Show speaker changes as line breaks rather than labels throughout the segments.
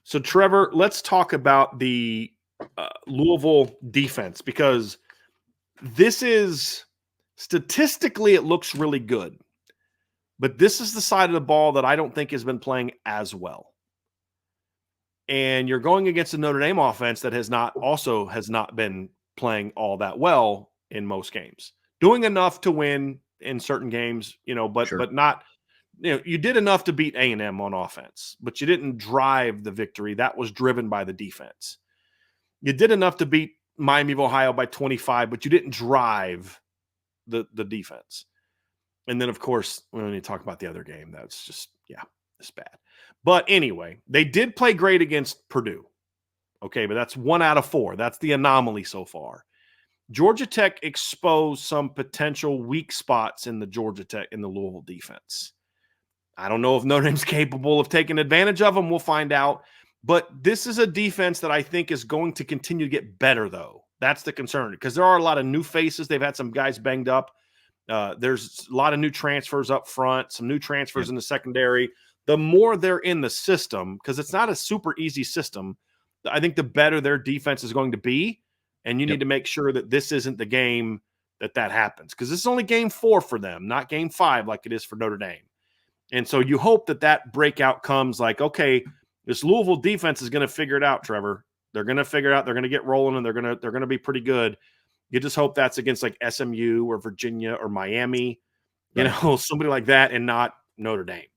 So, Trevor, let's talk about the Louisville defense, because this is statistically, it looks really good. But this is the side of the ball that I don't think has been playing as well. And you're going against a Notre Dame offense that has not been playing all that well in most games. Doing enough to win in certain games, but not, you did enough to beat A&M on offense, but you didn't drive the victory. That was driven by the defense. You did enough to beat Miami of Ohio by 25, but you didn't drive the defense. And then, of course, when you talk about the other game, that's just, it's bad. But anyway, they did play great against Purdue. Okay, but that's 1 out of 4. That's the anomaly so far. Georgia Tech exposed some potential weak spots in the Louisville defense. I don't know if Notre Dame's capable of taking advantage of them. We'll find out. But this is a defense that I think is going to continue to get better, though. That's the concern, because there are a lot of new faces. They've had some guys banged up. There's a lot of new transfers up front, some new transfers in the secondary. The more they're in the system, because it's not a super easy system, I think the better their defense is going to be. And you need to make sure that this isn't the game that happens, because this is only game 4 for them, not game 5 like it is for Notre Dame. And so you hope that breakout comes like, okay, this Louisville defense is going to figure it out, Trevor. They're going to figure it out. They're going to get rolling, and they're going to be pretty good. You just hope that's against like SMU or Virginia or Miami, somebody like that, and not Notre Dame.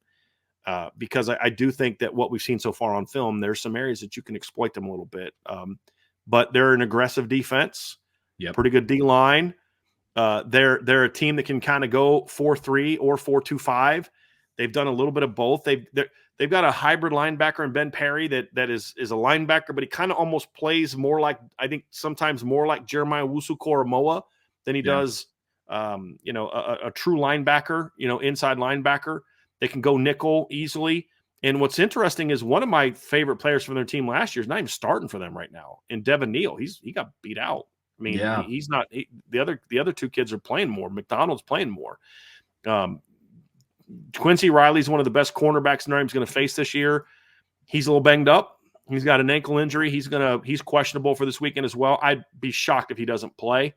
Because I do think that what we've seen so far on film, there's some areas that you can exploit them a little bit. But they're an aggressive defense, pretty good D-line. They're a team that can kind of go 4-3 or 4-2-5. They've done a little bit of both. They've got a hybrid linebacker in Ben Perry that is a linebacker, but he kind of almost plays more like, I think sometimes more like Jeremiah Owusu-Koramoah than he does, a true linebacker, inside linebacker. They can go nickel easily. And what's interesting is one of my favorite players from their team last year is not even starting for them right now. And Devin Neal, he got beat out. I mean, he's not. The other two kids are playing more. McDonald's playing more. Quincy Riley's one of the best cornerbacks Notre Dame's going to face this year. He's a little banged up. He's got an ankle injury. He's questionable for this weekend as well. I'd be shocked if he doesn't play.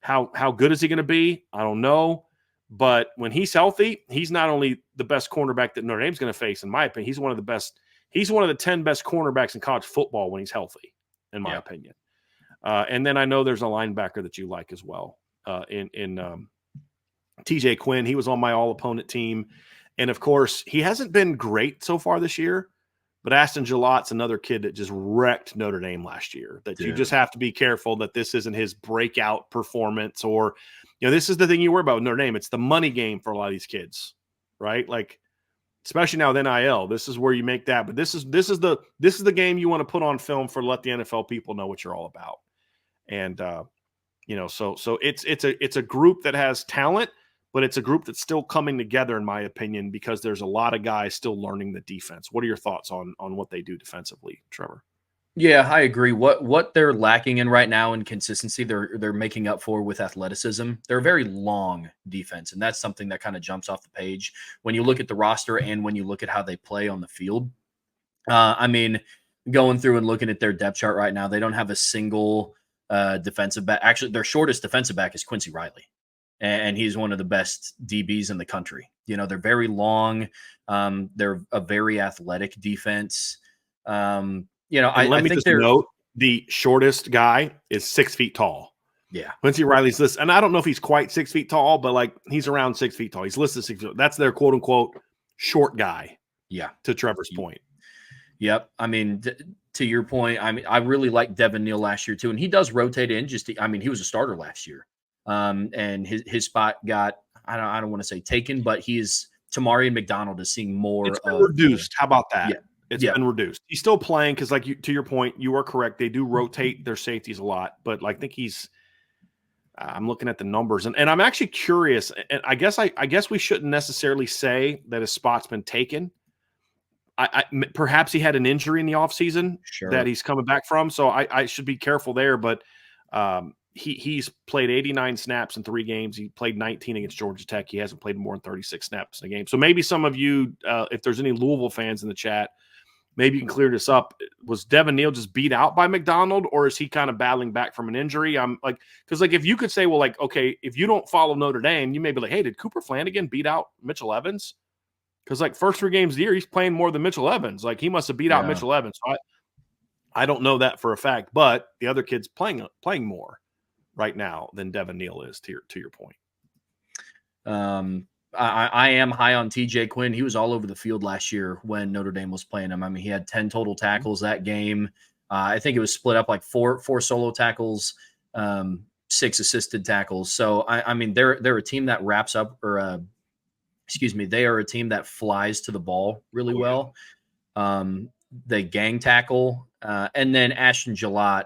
How good is he going to be? I don't know. But when he's healthy, he's not only the best cornerback that Notre Dame's going to face, in my opinion. He's one of the best. He's one of the 10 best cornerbacks in college football when he's healthy, in my opinion. And then I know there's a linebacker that you like as well in TJ Quinn. He was on my all-opponent team. And, of course, he hasn't been great so far this year. But Aston Gillott's another kid that just wrecked Notre Dame last year. You just have to be careful that this isn't his breakout performance, or – this is the thing you worry about with Notre Dame. It's the money game for a lot of these kids, right? Like, especially now with NIL, this is where you make that. But this is the game you want to put on film for let the NFL people know what you're all about. And so it's a group that has talent, but it's a group that's still coming together, in my opinion, because there's a lot of guys still learning the defense. What are your thoughts on what they do defensively, Trevor?
Yeah, I agree. What they're lacking in right now in consistency, they're making up for with athleticism. They're a very long defense, and that's something that kind of jumps off the page when you look at the roster and when you look at how they play on the field. I mean, going through and looking at their depth chart right now, they don't have a single defensive back. Actually, their shortest defensive back is Quincy Riley, and he's one of the best DBs in the country. They're very long. They're a very athletic defense.
I think note the shortest guy is 6 feet tall.
Yeah.
Quincy Riley's listed, and I don't know if he's quite 6 feet tall, but like he's around 6 feet tall. He's listed 6 feet. That's their quote unquote short guy.
Yeah.
To Trevor's point.
Yep. I mean, to your point, I really liked Devin Neal last year too, and he does rotate in. He was a starter last year, and his spot got I don't want to say taken, but Tamari and McDonald is seeing more.
It's been reduced. How about that?
Yeah.
It's been reduced. He's still playing because, to your point, you are correct. They do rotate their safeties a lot, but I think I'm looking at the numbers, and I'm actually curious. And I guess we shouldn't necessarily say that his spot's been taken. Perhaps he had an injury in the offseason that he's coming back from, so I should be careful there. But he's played 89 snaps in 3 games. He played 19 against Georgia Tech. He hasn't played more than 36 snaps in a game. So maybe some of you, if there's any Louisville fans in the chat, maybe you can clear this up. Was Devin Neal just beat out by McDonald, or is he kind of battling back from an injury? I'm like, because like if you could say, well, like, okay, if you don't follow Notre Dame, you may be like, hey, did Cooper Flanagan beat out Mitchell Evans? Because like first 3 games of the year, he's playing more than Mitchell Evans. Like he must have beat out Mitchell Evans. So I don't know that for a fact, but the other kid's playing more right now than Devin Neal is. To your point.
I am high on TJ Quinn. He was all over the field last year when Notre Dame was playing him. I mean, he had 10 total tackles that game. I think it was split up like four solo tackles, 6 assisted tackles. So I mean, they're a team that wraps up, or they are a team that flies to the ball really well. They gang tackle, and then Ashton Gillott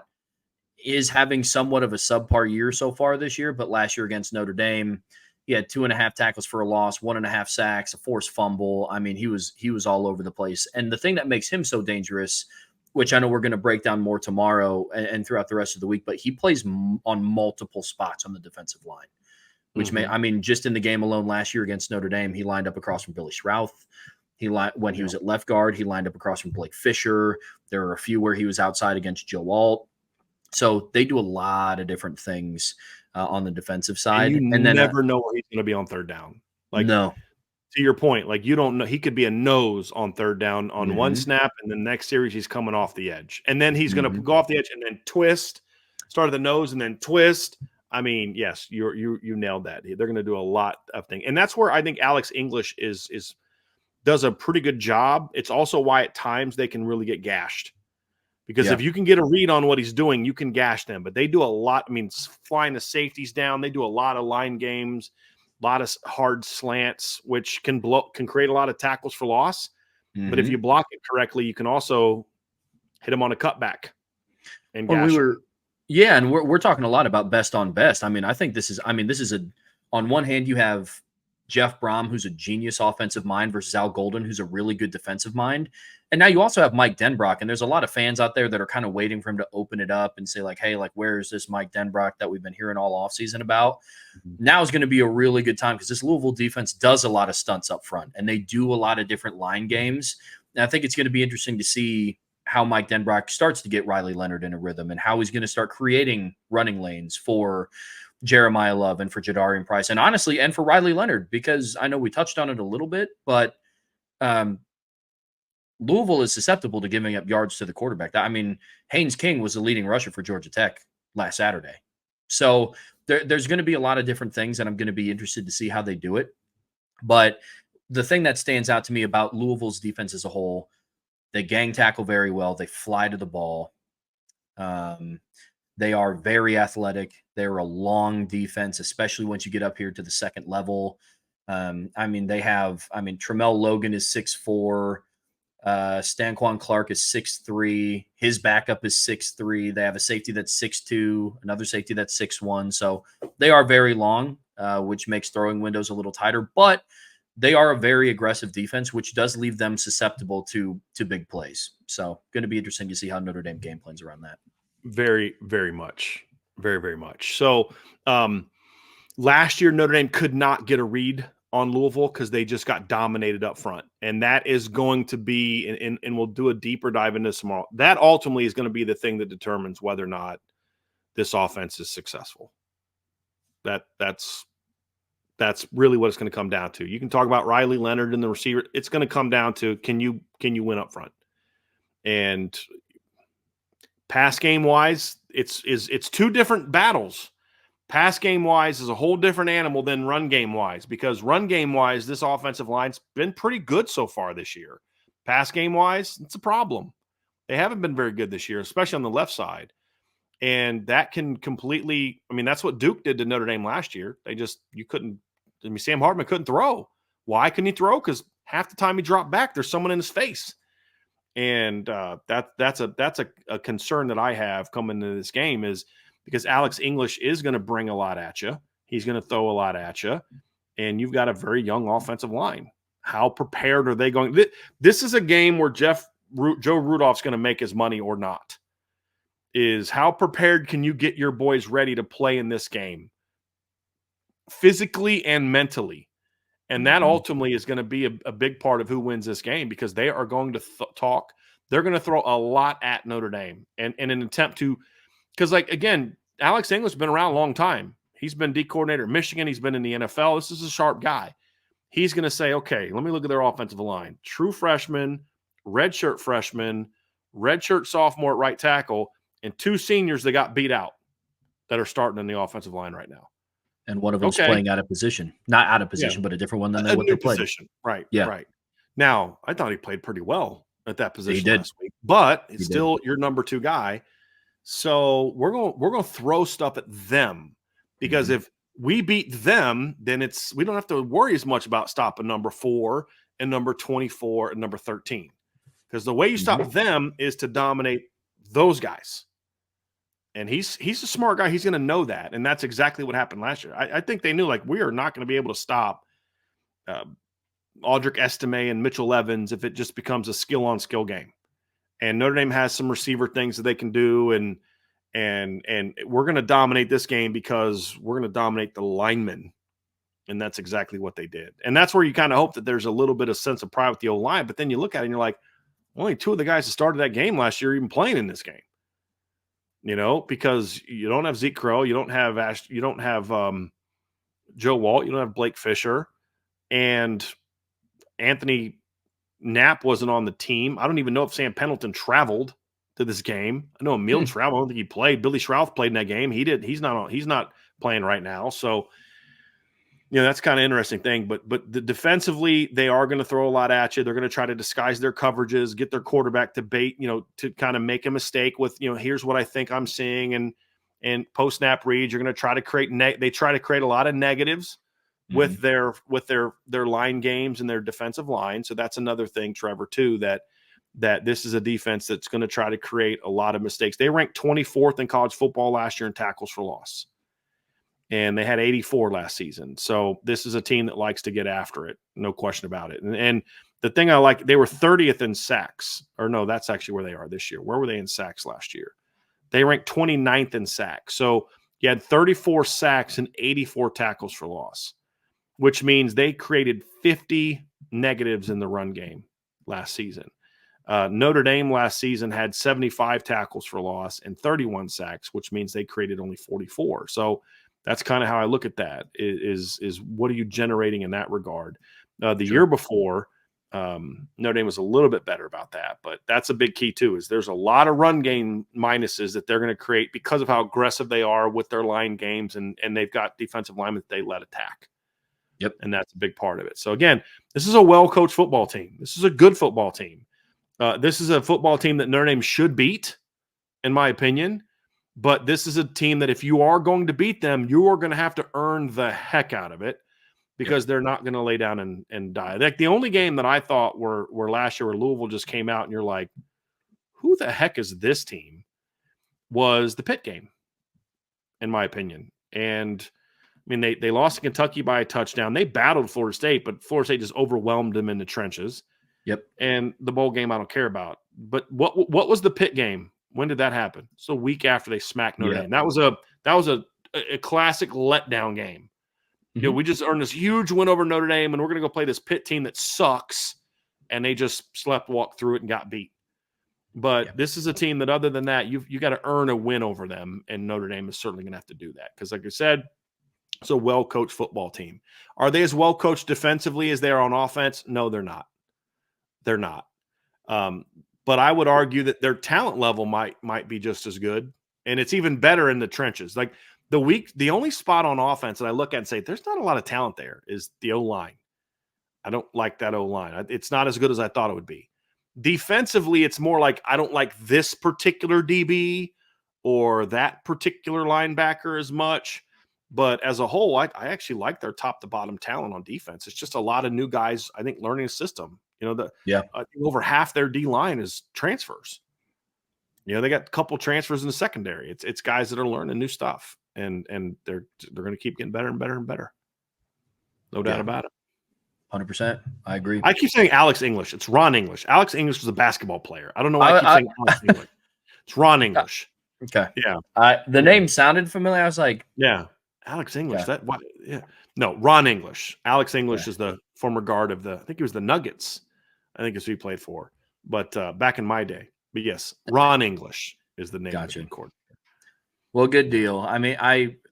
is having somewhat of a subpar year so far this year, but last year against Notre Dame, he had 2.5 tackles for a loss, 1.5 sacks, a forced fumble. I mean, he was all over the place. And the thing that makes him so dangerous, which I know we're going to break down more tomorrow and throughout the rest of the week, but he plays on multiple spots on the defensive line, which just in the game alone last year against Notre Dame, he lined up across from Billy Schrouth. When he was at left guard, he lined up across from Blake Fisher. There were a few where he was outside against Joe Alt. So they do a lot of different things on the defensive side.
And then never know where he's going to be on third down. Like, no. To your point, like you don't know, he could be a nose on third down on one snap, and the next series he's coming off the edge, and then he's going to go off the edge and then twist, start at the nose and then twist. I mean, yes, you nailed that. They're going to do a lot of things, and that's where I think Alex English does a pretty good job. It's also why at times they can really get gashed. Because if you can get a read on what he's doing, you can gash them. But they do a lot. I mean, flying the safeties down. They do a lot of line games, a lot of hard slants, which can create a lot of tackles for loss. But if you block it correctly, you can also hit them on a cutback. And
we're talking a lot about best on best. I mean, I think this is on one hand, you have Jeff Brom, who's a genius offensive mind, versus Al Golden, who's a really good defensive mind. And now you also have Mike Denbrock, and there's a lot of fans out there that are kind of waiting for him to open it up and say, like, hey, like, where is this Mike Denbrock that we've been hearing all offseason about? Now is going to be a really good time because this Louisville defense does a lot of stunts up front, and they do a lot of different line games. And I think it's going to be interesting to see how Mike Denbrock starts to get Riley Leonard in a rhythm and how he's going to start creating running lanes for Jeremiah Love and for Jadarian Price, and honestly, and for Riley Leonard, because I know we touched on it a little bit, but Louisville is susceptible to giving up yards to the quarterback. I mean, Haynes King was the leading rusher for Georgia Tech last Saturday. So there's going to be a lot of different things, and I'm going to be interested to see how they do it. But the thing that stands out to me about Louisville's defense as a whole, they gang tackle very well. They fly to the ball. They are very athletic. They're a long defense, especially once you get up here to the second level. Tramel Logan is 6'4". Stanquan Clark is 6'3". His backup is 6'3". They have a safety that's 6'2", another safety that's 6'1". So they are very long, which makes throwing windows a little tighter. But they are a very aggressive defense, which does leave them susceptible to big plays. So going to be interesting to see how Notre Dame game plans around that.
Very, very much. Very, very much. So last year, Notre Dame could not get a read on Louisville because they just got dominated up front. And that is going to be, and we'll do a deeper dive into this tomorrow, that ultimately is going to be the thing that determines whether or not this offense is successful. That's really what it's going to come down to. You can talk about Riley Leonard and the receiver. It's going to come down to, can you win up front? And pass game wise, it's two different battles. Pass game wise is a whole different animal than run game wise, because run game wise, this offensive line's been pretty good so far this year. Pass game wise, it's a problem. They haven't been very good this year, especially on the left side. And that can completely, that's what Duke did to Notre Dame last year. Sam Hartman couldn't throw. Why couldn't he throw? Because half the time he dropped back, there's someone in his face. And that's a concern that I have coming into this game, is because Alex English is going to bring a lot at you. He's going to throw a lot at you. And you've got a very young offensive line. How prepared are they going? This is a game where Joe Rudolph's going to make his money or not. Is how prepared can you get your boys ready to play in this game? Physically and mentally. And that ultimately is going to be a big part of who wins this game, because they are going to talk. they're going to throw a lot at Notre Dame and in an attempt to, because like, again, Alex English has been around a long time. He's been D coordinator at Michigan. He's been in the NFL. This is a sharp guy. He's going to say, okay, let me look at their offensive line. True freshman, redshirt freshman, redshirt sophomore at right tackle, and 2 seniors that got beat out that are starting in the offensive line right now.
And one of them's playing out of position. Not out of position, but a different one than what they played.
Position. Right,
yeah.
right. Now, I thought he played pretty well at that position
last
week, but it's still your number 2 guy. So we're going to throw stuff at them because if we beat them, then we don't have to worry as much about stopping number 4 and number 24 and number 13. Because the way you stop them is to dominate those guys. And he's a smart guy. He's going to know that. And that's exactly what happened last year. I think they knew, like, we are not going to be able to stop Audric Estime and Mitchell Evans if it just becomes a skill-on-skill game. And Notre Dame has some receiver things that they can do. And we're going to dominate this game because we're going to dominate the linemen. And that's exactly what they did. And that's where you kind of hope that there's a little bit of sense of pride with the O-line. But then you look at it and you're like, only 2 of the guys that started that game last year are even playing in this game. You know, because you don't have Zeke Crow, you don't have Joe Walt, you don't have Blake Fisher, and Anthony Knapp wasn't on the team. I don't even know if Sam Pendleton traveled to this game. I know Emil traveled. I don't think he played. Billy Schrouth played in that game. He did. He's not playing right now. So, you know, that's kind of interesting thing. But defensively, they are going to throw a lot at you. They're going to try to disguise their coverages, get their quarterback to bait, you know, to kind of make a mistake with, you know, here's what I think I'm seeing. And post snap reads, you're going to try to create they try to create a lot of negatives with their line games and their defensive line. So that's another thing, Trevor, too, that this is a defense that's going to try to create a lot of mistakes. They ranked 24th in college football last year in tackles for loss. And they had 84 last season. So this is a team that likes to get after it. No question about it. And the thing I like, they were 30th in sacks. Or no, that's actually where they are this year. Where were they in sacks last year? They ranked 29th in sacks. So you had 34 sacks and 84 tackles for loss, which means they created 50 negatives in the run game last season. Notre Dame last season had 75 tackles for loss and 31 sacks, which means they created only 44. So that's kind of how I look at that is what are you generating in that regard? The year before, Notre Dame was a little bit better about that, but that's a big key too, is there's a lot of run game minuses that they're going to create because of how aggressive they are with their line games, and they've got defensive linemen that they let attack.
Yep.
And that's a big part of it. So again, this is a well-coached football team. This is a good football team. This is a football team that Notre Dame should beat, in my opinion. But this is a team that if you are going to beat them, you are going to have to earn the heck out of it because they're not going to lay down and die. Like the only game that I thought were last year where Louisville just came out and you're like, who the heck is this team? Was the Pitt game, in my opinion. And I mean, they lost to Kentucky by a touchdown. They battled Florida State, but Florida State just overwhelmed them in the trenches.
Yep. And
the bowl game I don't care about. But what was the Pitt game? When did that happen? So a week after they smacked Notre Dame. That was a classic letdown game. You know, we just earned this huge win over Notre Dame, and we're going to go play this Pitt team that sucks, and they just walked through it and got beat. But this is a team that, other than that, you got to earn a win over them, and Notre Dame is certainly going to have to do that because, like I said, it's a well-coached football team. Are they as well-coached defensively as they are on offense? No, they're not. They're not. But I would argue that their talent level might be just as good, and it's even better in the trenches. Like the only spot on offense that I look at and say there's not a lot of talent there is the O-line. I don't like that O-line. It's not as good as I thought it would be. Defensively, it's more like I don't like this particular DB or that particular linebacker as much. But as a whole, I actually like their top to bottom talent on defense. It's just a lot of new guys, I think, learning a system. You know, I think over half their D line is transfers. You know, they got a couple transfers in the secondary. It's guys that are learning new stuff, and they're going to keep getting better and better and better. No doubt about it.
100%. I agree.
I keep saying Alex English. It's Ron English. Alex English was a basketball player. I don't know why I keep saying Alex English. It's Ron English.
Okay.
Yeah.
The name sounded familiar. I was like,
Alex English. No, Ron English. Alex English is the former guard of I think he was the Nuggets. I think is who he played for. but back in my day. But yes, Ron English is the name
Gotcha.
of the coordinator.
Well, good deal. I mean,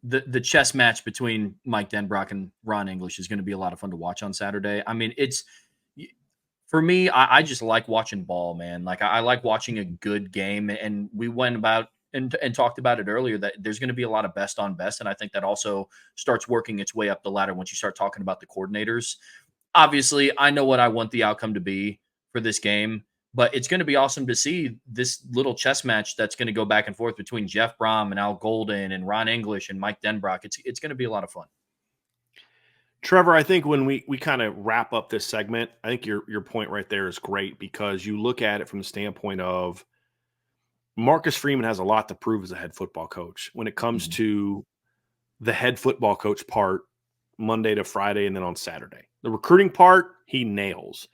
the chess match between Mike Denbrock and Ron English is going to be a lot of fun to watch on Saturday. I mean, it's for me, I just like watching ball, man. Like I like watching a good game, and we went about and talked about it earlier that there's going to be a lot of best on best, and I think that also starts working its way up the ladder once you start talking about the coordinators. Obviously, I know what I want the outcome to be for this game, but it's going to be awesome to see this little chess match that's going to go back and forth between Jeff Brom and Al Golden and Ron English and Mike Denbrock. It's going to be a lot of fun.
Trevor, I think when we kind of wrap up this segment, I think your point right there is great because you look at it from the standpoint of Marcus Freeman has a lot to prove as a head football coach when it comes to the head football coach part Monday to Friday and then on Saturday. The recruiting part, he nails.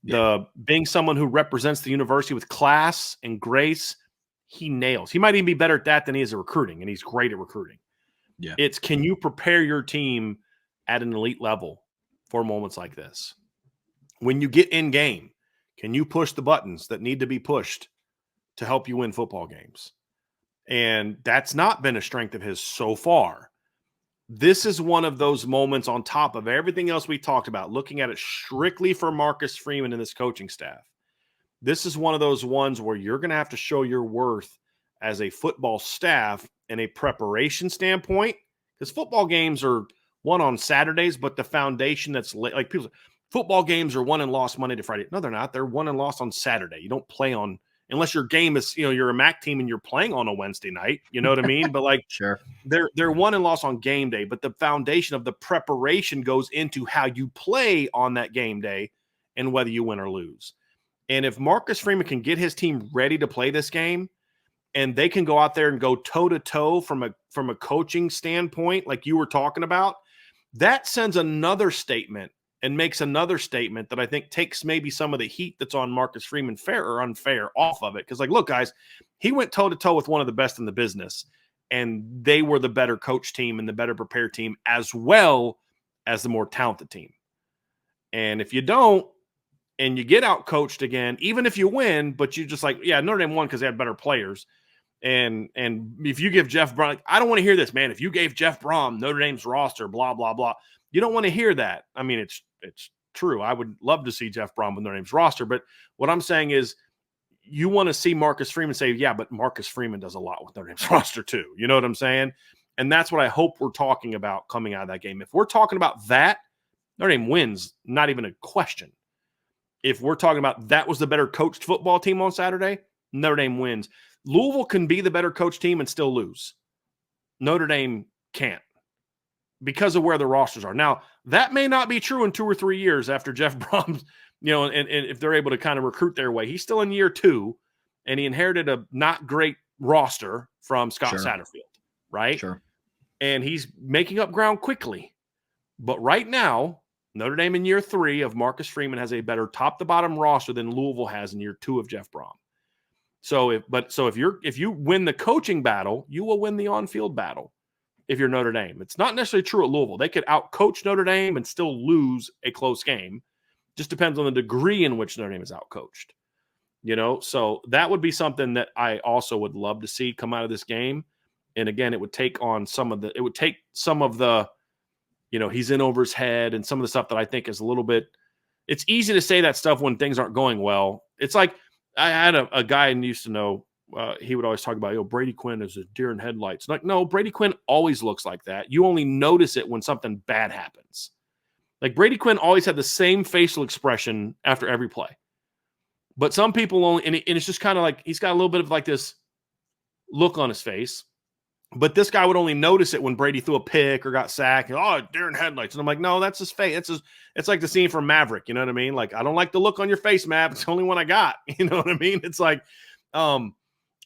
The being someone who represents the university with class and grace, he nails. He might even be better at that than he is at recruiting, and he's great at recruiting.
Yeah.
It's can you prepare your team at an elite level for moments like this? When you get in game, can you push the buttons that need to be pushed to help you win football games? And that's not been a strength of his so far. This is one of those moments on top of everything else we talked about, looking at it strictly for Marcus Freeman and this coaching staff. This is one of those ones where you're going to have to show your worth as a football staff in a preparation standpoint, because football games are won on Saturdays, but the foundation that's like people, football games are won and lost Monday to Friday. No, they're not. They're won and lost on Saturday. You don't play on unless your game is, you're a MAC team and you're playing on a Wednesday night. You know what I mean? But like,
Sure,
they're won and lost on game day, but the foundation of the preparation goes into how you play on that game day and whether you win or lose. And if Marcus Freeman can get his team ready to play this game, and they can go out there and go toe to toe from a coaching standpoint, like you were talking about, that sends another statement and makes another statement that I think takes maybe some of the heat that's on Marcus Freeman, fair or unfair, off of it. Because, like, look, guys, he went toe-to-toe with one of the best in the business, and they were the better coach team and the better prepared team as well as the more talented team. And if you don't, and you get out-coached again, even if you win, but you just like, yeah, Notre Dame won because they had better players. And if you give Jeff Brom, I don't want to hear this, man. If you gave Jeff Brom Notre Dame's roster, blah, blah, blah. You don't want to hear that. I mean, it's true. I would love to see Jeff Brom with Notre Dame's roster. But what I'm saying is you want to see Marcus Freeman say, yeah, but Marcus Freeman does a lot with Notre Dame's roster too. You know what I'm saying? And that's what I hope we're talking about coming out of that game. If we're talking about that, Notre Dame wins, not even a question. If we're talking about that was the better coached football team on Saturday, Notre Dame wins. Louisville can be the better coach team and still lose. Notre Dame can't because of where the rosters are. Now, that may not be true in 2 or 3 years after Jeff Brom, and if they're able to kind of recruit their way. He's still in year 2, and he inherited a not great roster from Scott Satterfield, right?
Sure.
And he's making up ground quickly. But right now, Notre Dame in year 3 of Marcus Freeman has a better top-to-bottom roster than Louisville has in year 2 of Jeff Brom. So if you win the coaching battle, you will win the on-field battle if you're Notre Dame. It's not necessarily true at Louisville. They could out-coach Notre Dame and still lose a close game. Just depends on the degree in which Notre Dame is out-coached. So that would be something that I also would love to see come out of this game. And again, it would take some of the, he's in over his head and some of the stuff that I think is a little bit, it's easy to say that stuff when things aren't going well. It's like, I had a guy I used to know, he would always talk about, Brady Quinn is a deer in headlights. Like, no, Brady Quinn always looks like that. You only notice it when something bad happens. Like, Brady Quinn always had the same facial expression after every play. But some people only, and it's just kind of like, he's got a little bit of like this look on his face. But this guy would only notice it when Brady threw a pick or got sacked. Deer in headlights. And I'm like, no, that's his face. It's like the scene from Maverick. You know what I mean? Like, I don't like the look on your face, Mav. It's the only one I got. You know what I mean? It's like, and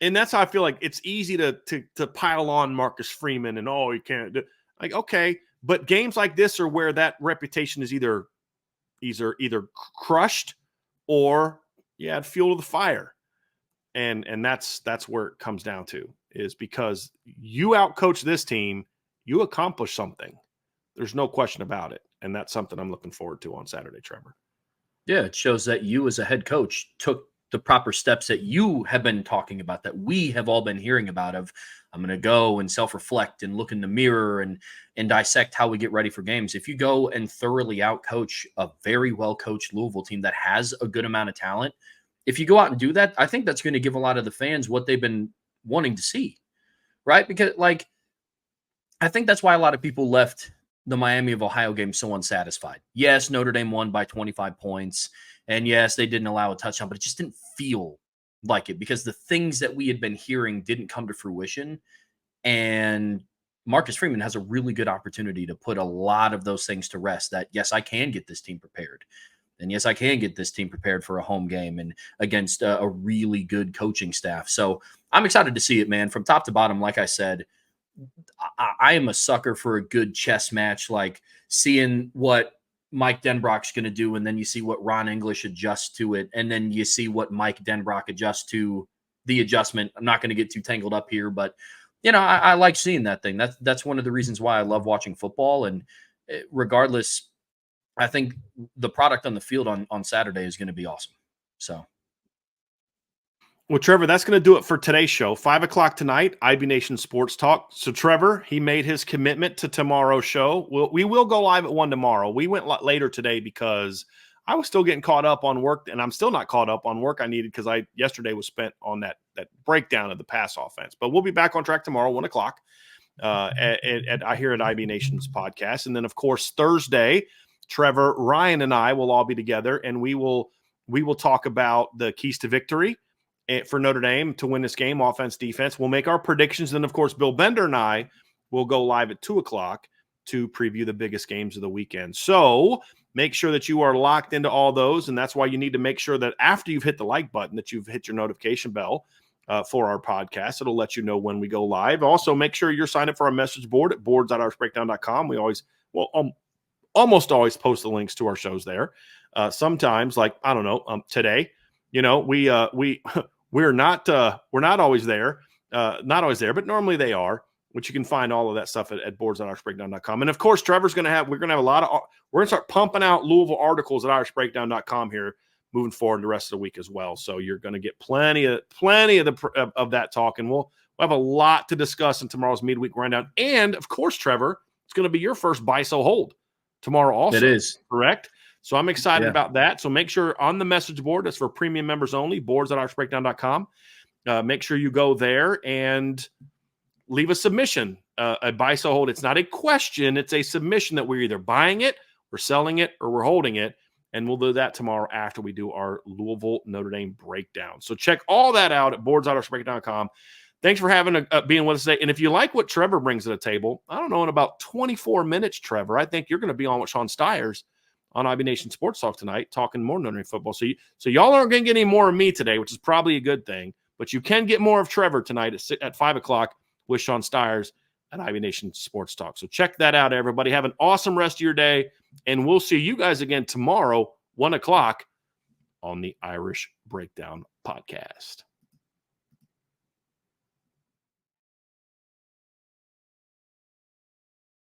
that's how I feel like it's easy to pile on Marcus Freeman and, he can't do. Like, okay. But games like this are where that reputation is either crushed or you add fuel to the fire. And that's where it comes down to. Is because you outcoach this team, you accomplish something. There's no question about it. And that's something I'm looking forward to on Saturday, Trevor.
Yeah, it shows that you as a head coach took the proper steps that you have been talking about, that we have all been hearing about, of I'm going to go and self-reflect and look in the mirror and dissect how we get ready for games. If you go and thoroughly outcoach a very well-coached Louisville team that has a good amount of talent, if you go out and do that, I think that's going to give a lot of the fans what they've been wanting to see, right? Because, like, I think that's why a lot of people left the Miami of Ohio game so unsatisfied. Yes, Notre Dame won by 25 points. And yes, they didn't allow a touchdown, but it just didn't feel like it because the things that we had been hearing didn't come to fruition. And Marcus Freeman has a really good opportunity to put a lot of those things to rest, that, yes, I can get this team prepared. And yes, I can get this team prepared for a home game and against a really good coaching staff. So I'm excited to see it, man, from top to bottom. Like I said, I am a sucker for a good chess match, like seeing what Mike Denbrock's going to do, and then you see what Ron English adjusts to it, and then you see what Mike Denbrock adjusts to the adjustment. I'm not going to get too tangled up here, but I like seeing that thing. That's one of the reasons why I love watching football. And regardless, I think the product on the field on Saturday is going to be awesome. So.
Well, Trevor, that's going to do it for today's show. 5 o'clock tonight, IB Nation Sports Talk. So, Trevor, he made his commitment to tomorrow's show. We will go live at 1 tomorrow. We went later today because I was still getting caught up on work, and I'm still not caught up on work I needed because yesterday was spent on that breakdown of the pass offense. But we'll be back on track tomorrow, 1 o'clock, at IB Nation's podcast. And then, of course, Thursday, Trevor, Ryan, and I will all be together, and we will talk about the keys to victory for Notre Dame to win this game, offense, defense. We'll make our predictions. Then, of course, Bill Bender and I will go live at 2 o'clock to preview the biggest games of the weekend. So make sure that you are locked into all those, and that's why you need to make sure that after you've hit the like button that you've hit your notification bell for our podcast. It'll let you know when we go live. Also, make sure you're signed up for our message board at boards.irishbreakdown.com. We almost always post the links to our shows there. Sometimes, like, I don't know, today, we're not always there, but normally they are, which you can find all of that stuff at boards.irishbreakdown.com. And of course, Trevor's we're going to have we're going to start pumping out Louisville articles at irishbreakdown.com here moving forward the rest of the week as well. So you're going to get plenty of that talk, and we'll have a lot to discuss in tomorrow's midweek rundown. And of course, Trevor, it's going to be your first buy, sell, hold tomorrow also.
It is.
Correct? So I'm excited about that. So make sure on the message board, that's for premium members only, boards.irishbreakdown.com. Make sure you go there and leave a submission, a buy, sell, hold. It's not a question. It's a submission that we're either buying it, we're selling it, or we're holding it. And we'll do that tomorrow after we do our Louisville Notre Dame breakdown. So check all that out at boards.irishbreakdown.com. Thanks for being with us today. And if you like what Trevor brings to the table, I don't know, in about 24 minutes, Trevor, I think you're going to be on with Sean Stiers on IB Nation Sports Talk tonight, talking more Notre Dame football. So y'all aren't going to get any more of me today, which is probably a good thing. But you can get more of Trevor tonight at 5 o'clock with Sean Stiers at IB Nation Sports Talk. So check that out, everybody. Have an awesome rest of your day, and we'll see you guys again tomorrow, 1 o'clock, on the Irish Breakdown Podcast.